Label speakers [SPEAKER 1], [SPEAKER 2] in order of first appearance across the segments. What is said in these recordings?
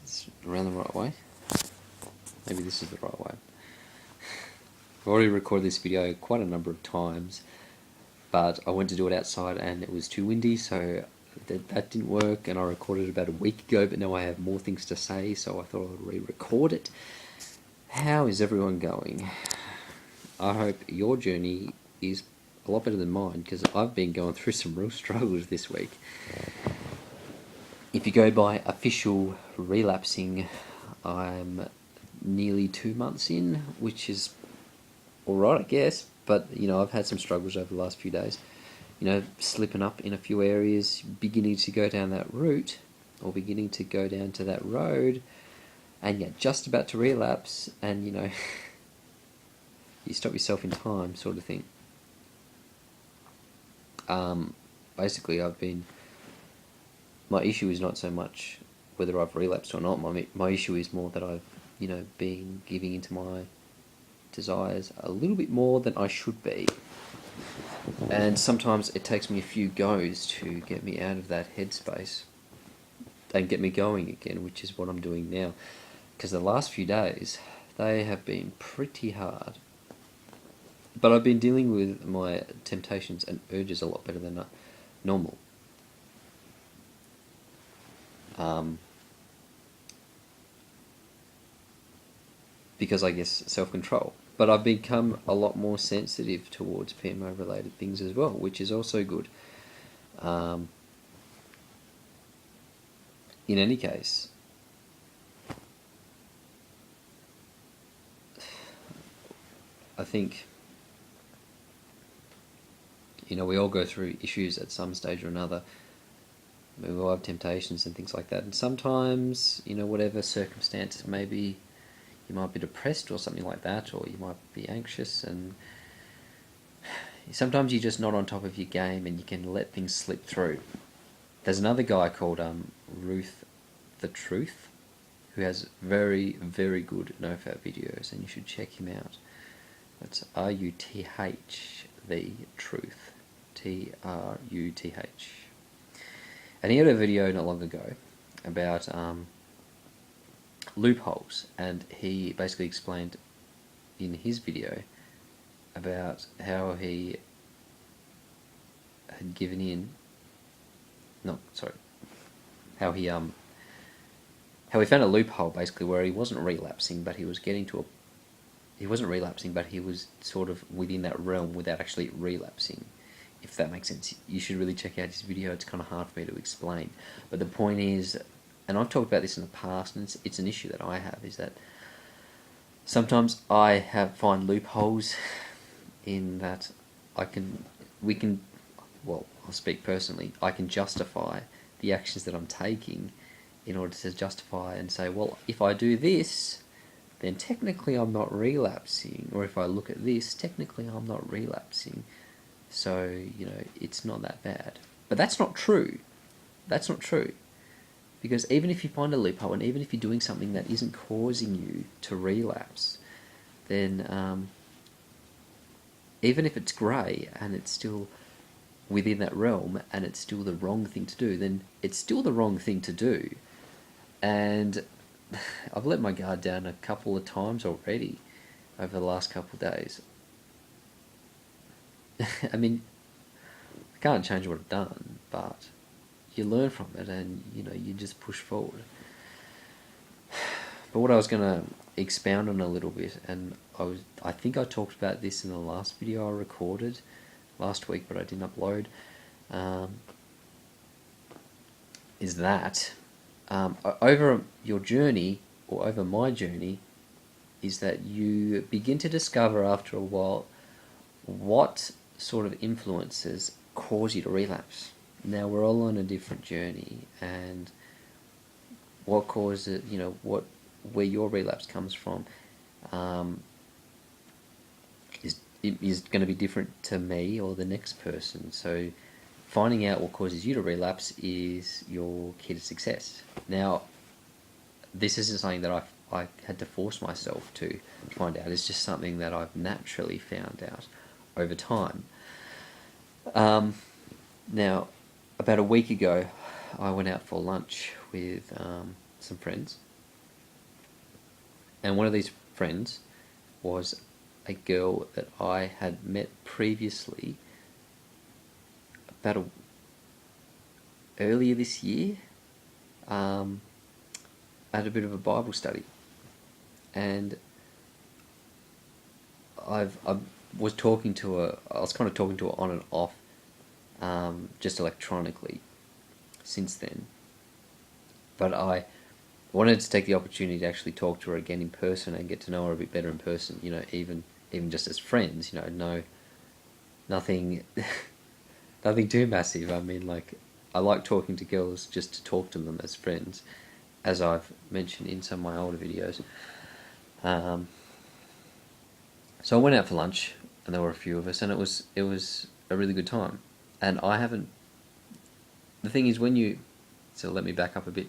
[SPEAKER 1] It's around the right way. Maybe this is the right way. I've already recorded this video quite a number of times, but I went to do it outside and it was too windy, so that didn't work, and I recorded it about a week ago, but now I have more things to say, so I thought I'd re-record it. How is everyone going? I hope your journey is a lot better than mine, because I've been going through some real struggles this week. If you go by official relapsing, I'm nearly 2 months in, which is alright, I guess, but I've had some struggles over the last few days. Slipping up in a few areas, beginning to go down that route, or beginning to go down to that road, and you're just about to relapse, and you stop yourself in time, sort of thing. Basically, my issue is not so much whether I've relapsed or not. My issue is more that I've, been giving into my desires a little bit more than I should be. And sometimes it takes me a few goes to get me out of that headspace and get me going again, which is what I'm doing now. Because the last few days, they have been pretty hard. But I've been dealing with my temptations and urges a lot better than normal. Because I guess self-control. But I've become a lot more sensitive towards PMO-related things as well, which is also good. In any case, I think we all go through issues at some stage or another. We all have temptations and things like that. And sometimes, whatever circumstance, maybe you might be depressed or something like that, or you might be anxious, and sometimes you're just not on top of your game and you can let things slip through. There's another guy called Ruth the Truth, who has very, very good Nofap videos, and you should check him out. That's R-U-T-H, the Truth. T-R-U-T-H. And he had a video not long ago about loopholes, and he basically explained in his video about how he had given in. How he found a loophole basically where he wasn't relapsing, but he was getting to he wasn't relapsing, but he was sort of within that realm without actually relapsing. If that makes sense. You should really check out his video. It's kind of hard for me to explain. But the point is, and I've talked about this in the past, and it's an issue that I have, is that sometimes I find loopholes in that I'll speak personally, I can justify the actions that I'm taking in order to justify and say, well, if I do this, then technically I'm not relapsing, or if I look at this, technically I'm not relapsing. So, it's not that bad. But that's not true. That's not true. Because even if you find a loophole, and even if you're doing something that isn't causing you to relapse, then even if it's grey and it's still within that realm and it's still the wrong thing to do, then it's still the wrong thing to do. And I've let my guard down a couple of times already over the last couple of days. I mean, I can't change what I've done, but you learn from it and, you just push forward. But what I was going to expound on a little bit, and I think I talked about this in the last video I recorded last week, but I didn't upload, is that over your journey, or over my journey, is that you begin to discover after a while what sort of influences cause you to relapse. Now, we're all on a different journey, and what causes, where your relapse comes from is going to be different to me or the next person. So finding out what causes you to relapse is your key to success. Now, this isn't something that I had to force myself to find out. It's just something that I've naturally found out over time. Now, about a week ago, I went out for lunch with some friends, and one of these friends was a girl that I had met previously earlier this year. I had a bit of a Bible study, and I was talking to her. I was kind of talking to her on and off, just electronically, since then. But I wanted to take the opportunity to actually talk to her again in person and get to know her a bit better in person. You know, even just as friends. You know, nothing, nothing too massive. I mean, like, I like talking to girls just to talk to them as friends, as I've mentioned in some of my older videos. So I went out for lunch, and there were a few of us, and it was a really good time. And I haven't. The thing is, so let me back up a bit.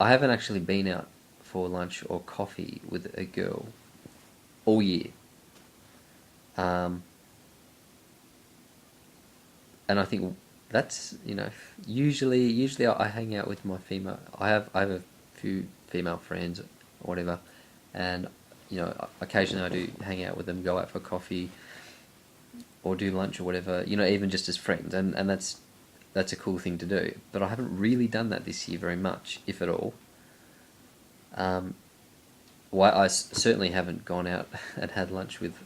[SPEAKER 1] I haven't actually been out for lunch or coffee with a girl all year. And I think that's, usually I hang out with my female. I have a few female friends or whatever, and occasionally I do hang out with them, go out for coffee, or do lunch or whatever. Even just as friends, and that's a cool thing to do. But I haven't really done that this year very much, if at all. I certainly haven't gone out and had lunch with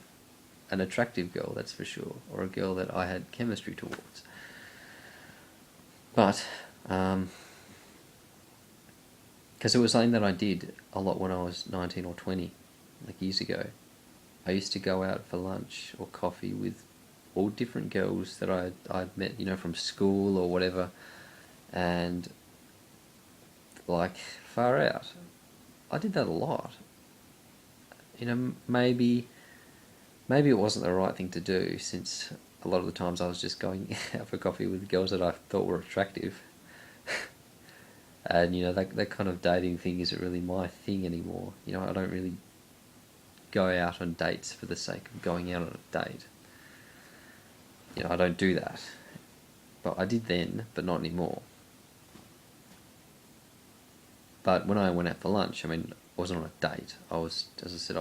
[SPEAKER 1] an attractive girl, that's for sure, or a girl that I had chemistry towards. But, because it was something that I did a lot when I was 19 or 20, like years ago. I used to go out for lunch or coffee with all different girls that I'd met, from school or whatever, and, like, far out. I did that a lot. Maybe it wasn't the right thing to do, since a lot of the times I was just going out for coffee with girls that I thought were attractive. And, that kind of dating thing isn't really my thing anymore. I don't really go out on dates for the sake of going out on a date. I don't do that. But I did then, but not anymore. But when I went out for lunch, I wasn't on a date. As I said,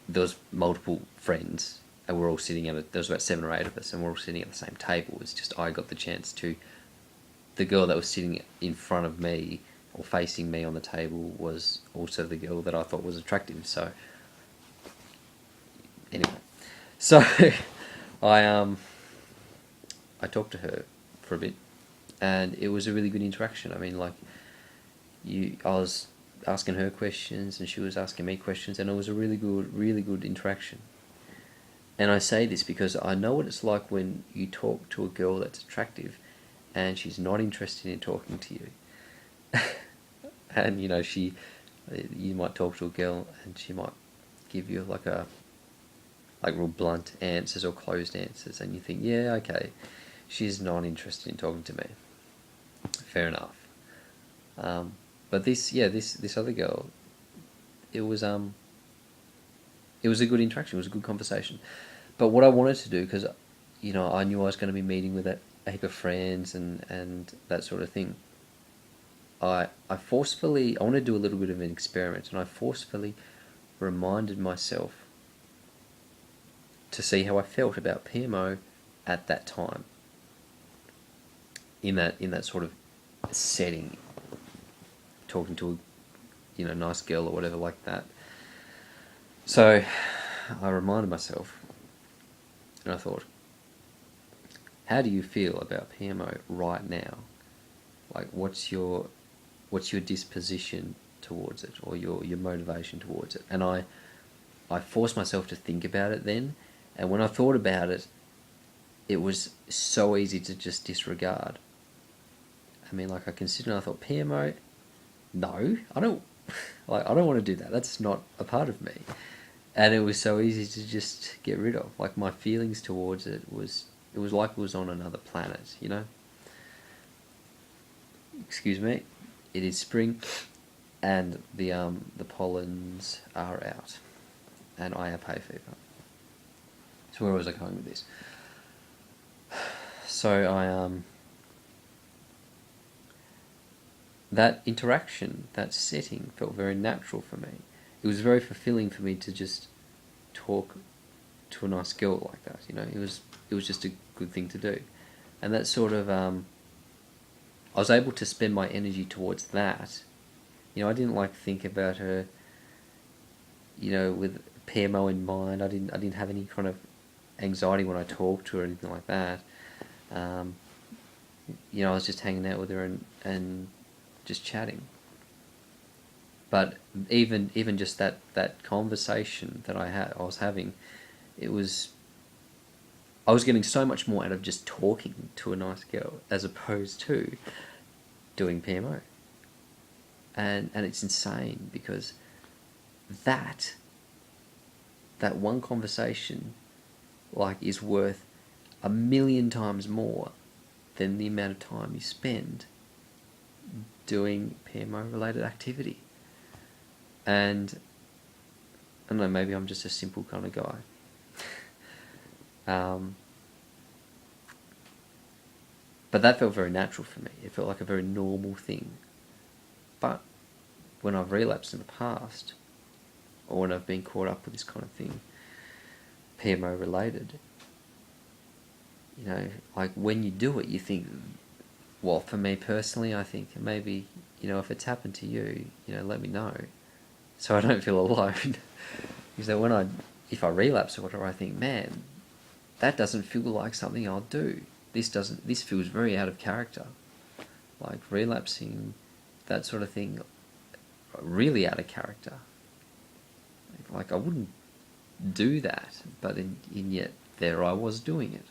[SPEAKER 1] there was multiple friends, and we're all sitting there was about 7 or 8 of us, and we're all sitting at the same table. It's just I got the chance to, the girl that was sitting in front of me, or facing me on the table, was also the girl that I thought was attractive, so, anyway. So, I talked to her for a bit, and it was a really good interaction. I was asking her questions, and she was asking me questions, and it was a really good interaction. And I say this because I know what it's like when you talk to a girl that's attractive, and she's not interested in talking to you. And you might talk to a girl, and she might give you like real blunt answers or closed answers, and you think, yeah, okay, she's not interested in talking to me. Fair enough. But this other girl, it was a good interaction. It was a good conversation. But what I wanted to do, because I knew I was going to be meeting with a heap of friends and that sort of thing, I wanted to do a little bit of an experiment, and I forcefully reminded myself to see how I felt about PMO at that time, in that sort of setting, talking to a nice girl or whatever like that. So I reminded myself, and I thought, how do you feel about PMO right now? Like, what's your disposition towards it, or your motivation towards it? And I forced myself to think about it then, and when I thought about it, it was so easy to just disregard. I considered, and I thought, PMO, no, I don't want to do that. That's not a part of me. And it was so easy to just get rid of. Like, my feelings towards it was like it was on another planet, Excuse me. It is spring, and the pollens are out, and I have hay fever. So where was I going with this? So that interaction, that setting felt very natural for me. It was very fulfilling for me to just talk to a nice girl like that. It was just a good thing to do, and that sort of I was able to spend my energy towards that. I didn't think about her, with PMO in mind. I didn't have any kind of anxiety when I talked to her or anything like that. I was just hanging out with her and just chatting. But even just that conversation that I was having, I was getting so much more out of just talking to a nice girl as opposed to doing PMO. And it's insane because that one conversation is worth 1,000,000 times more than the amount of time you spend doing PMO related activity. And I don't know, maybe I'm just a simple kind of guy. But that felt very natural for me. It felt like a very normal thing. But when I've relapsed in the past, or when I've been caught up with this kind of thing, PMO related, when you do it, you think, well, for me personally, I think maybe, if it's happened to you, let me know, so I don't feel alone. Because if I relapse or whatever, I think, man, that doesn't feel like something I'll do. This feels very out of character. Like relapsing, that sort of thing, really out of character. Like I wouldn't do that, but yet there I was doing it.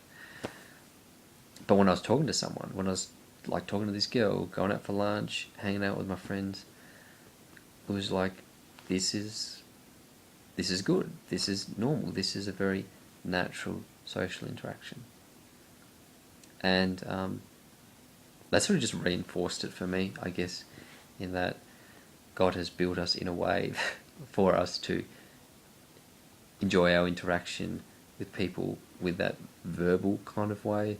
[SPEAKER 1] But when I was talking to someone, when I was talking to this girl, going out for lunch, hanging out with my friends, it was like, this is good. This is normal. This is a very natural social interaction. And that sort of just reinforced it for me, I guess, in that God has built us in a way for us to enjoy our interaction with people with that verbal kind of way,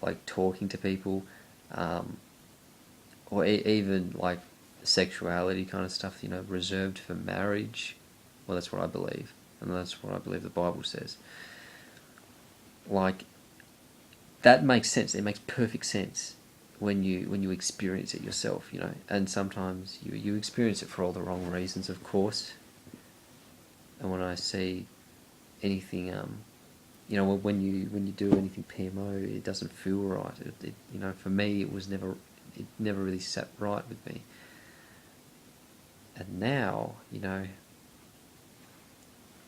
[SPEAKER 1] like talking to people, or even sexuality kind of stuff, reserved for marriage. Well, that's what I believe, and that's what I believe the Bible says. That makes sense. It makes perfect sense when you experience it yourself, and sometimes you experience it for all the wrong reasons, of course. And when I see anything, when you do anything PMO, it doesn't feel right. For me, it never really sat right with me. And now,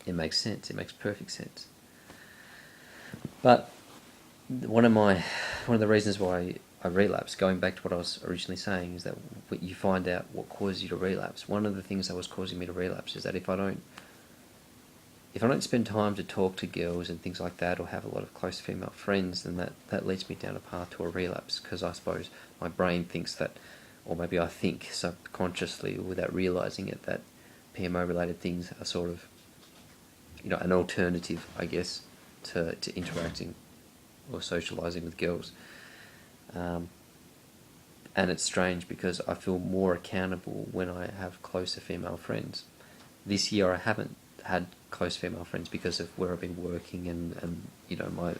[SPEAKER 1] it makes sense. It makes perfect sense. But one of the reasons why I relapse, going back to what I was originally saying, is that you find out what causes you to relapse. One of the things that was causing me to relapse is that if I don't spend time to talk to girls and things like that, or have a lot of close female friends, then that leads me down a path to a relapse, because I suppose my brain thinks that, or maybe I think subconsciously without realising it, that PMO related things are sort of, an alternative, I guess, to interacting or socialising with girls. And it's strange because I feel more accountable when I have closer female friends. This year I haven't had close female friends because of where I've been working and my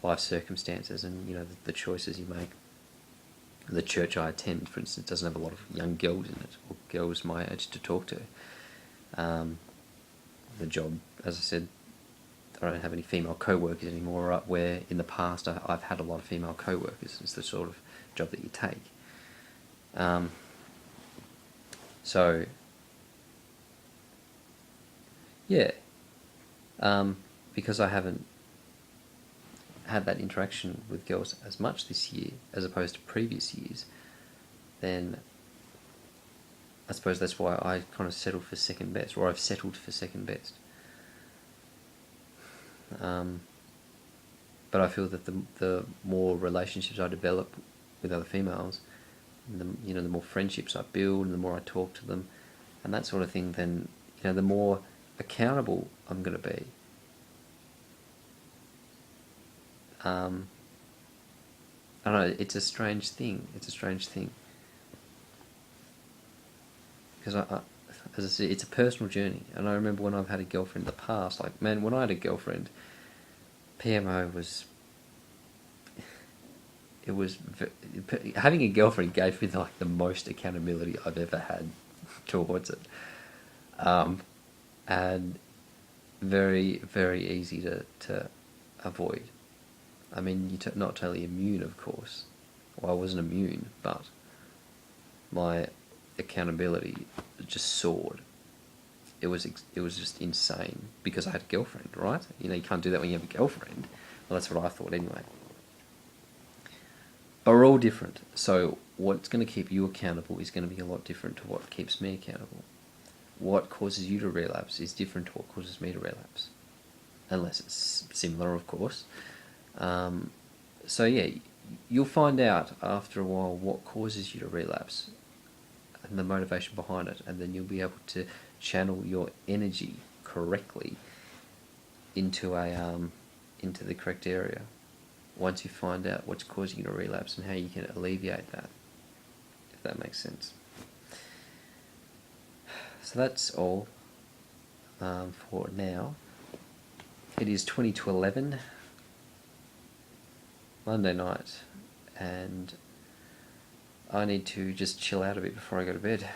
[SPEAKER 1] life circumstances and the choices you make. The church I attend, for instance, doesn't have a lot of young girls in it, or girls my age to talk to. The job, as I said, I don't have any female co-workers anymore, where in the past I've had a lot of female co-workers. It's the sort of job that you take. So, yeah, because I haven't had that interaction with girls as much this year as opposed to previous years, then I suppose that's why I kind of settled for second best, or I've settled for second best. But I feel that the more relationships I develop with other females, the more friendships I build, and the more I talk to them, and that sort of thing, then the more accountable I'm going to be. I know it's a strange thing. It's a strange thing because as I said, it's a personal journey. And I remember when I've had a girlfriend in the past, like, man, when I had a girlfriend, PMO was, it was, having a girlfriend gave me like the most accountability I've ever had towards it. And very, very easy to avoid. I mean, you're not totally immune, of course. Well, I wasn't immune, but my accountability just soared. It was just insane because I had a girlfriend, right? You know, you can't do that when you have a girlfriend. Well, that's what I thought anyway. But we're all different. So what's going to keep you accountable is going to be a lot different to what keeps me accountable. What causes you to relapse is different to what causes me to relapse. Unless it's similar, of course. So yeah, you'll find out after a while what causes you to relapse and the motivation behind it, and then you'll be able to channel your energy correctly into into the correct area once you find out what's causing you to relapse and how you can alleviate that, if that makes sense. So that's all for now. It is 20 to 11, Monday night, and I need to just chill out a bit before I go to bed.